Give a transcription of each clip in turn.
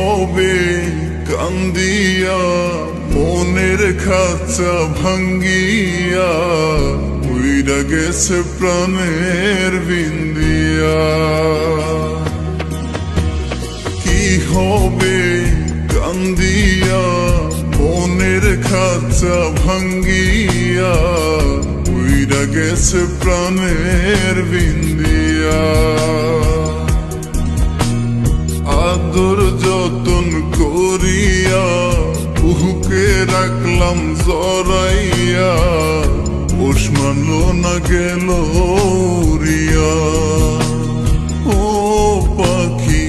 হবে কান্দিয়া মনের খাঁচা ভাঙ্গিয়া উইরা গেছে প্রাণের বিন্দিয়া। কি হবে কান্দিয়া মনের খাঁচা ভাঙ্গিয়া উইরা গেছে প্রাণের বিন্দিয়া। আদর যতন করিয়া বুকে রাখলাম জড়াইয়া পোষ মানলো না গেল উড়িয়া। ও পাখি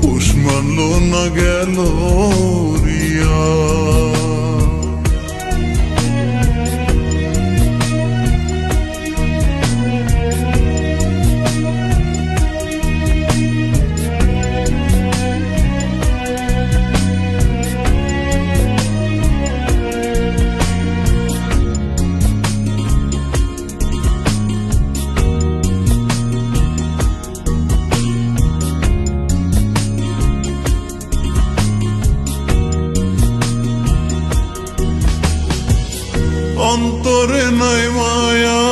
পোষ মানলো না গেল উড়িয়া। অন্তরে নাই মায়া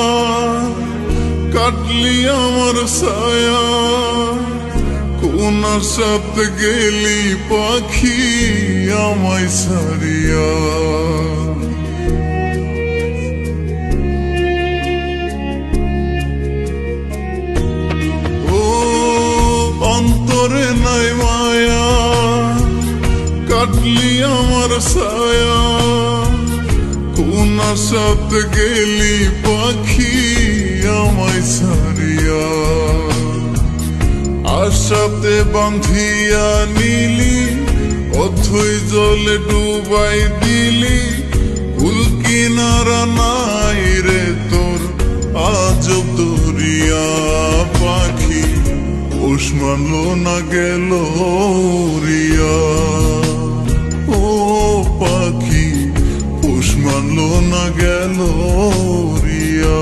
কাটলি আমার ছায়া কোন আশাতে গেলি পাখি আমায় ছাড়িয়া। ও অন্তরে নাই মায়া কাটলি আমার ছায়া কোন আশাতে গেলি পাখি আমায় ছাড়িয়া। আশাতে বাঁধিয়া নিলি অথই জলে ডুবাই দিলি কুল কিনারা নাই রে তোর আজব দরিয়া। পাখি পোষ মানলো না গেল উড়িয়া। ও পাখি পোষ মানলো না গেল উড়িয়া।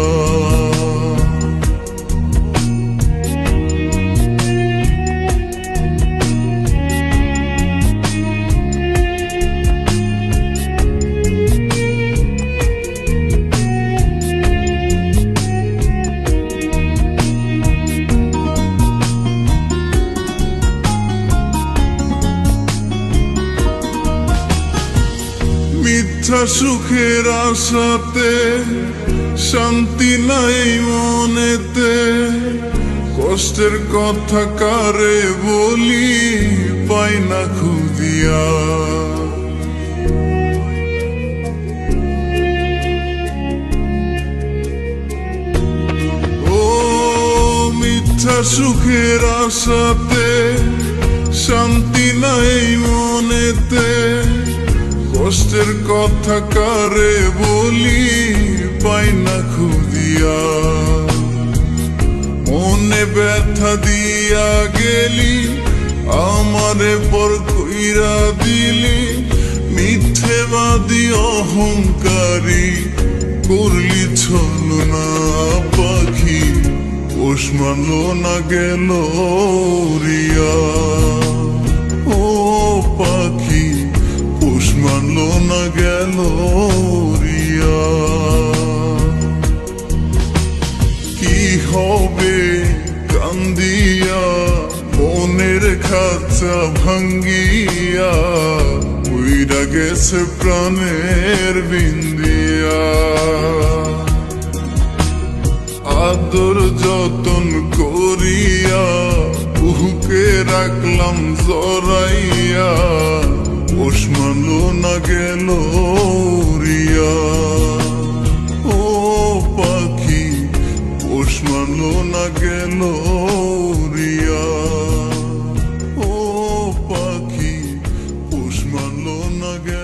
মিথ্যা সুখের আশাতে শান্তি নাই মনেতে কষ্টের কথা কারে বলি পাই না খুঁজিয়া। ও মিথ্যা সুখের আশাতে শান্তি নাই মনেতে কষ্টের কথা কারে বলি পাই না খুঁজিয়া। মনে ব্যথা দিয়া গেলি আমারে পর কইরা দিলি মিথ্যেবাদী অহংকারী করলি ছলনা। পাখি পোষ মানলো না গেল উড়িয়া। ও পাখি পোষ মানলো না গেল উড়িয়া। কি হবে কান্দিয়া মনের খাঁচা ভাঙ্গিয়া উইরা গেছে প্রাণের বিন্দিয়া। আদর যতন করিয়া বুকে রাখলাম জড়াইয়া পোষ মানলো না গেল উড়িয়া। ও পাখি পোষ মানলো না গেল উড়িয়া। ও পাখি পোষ মানলো না গেল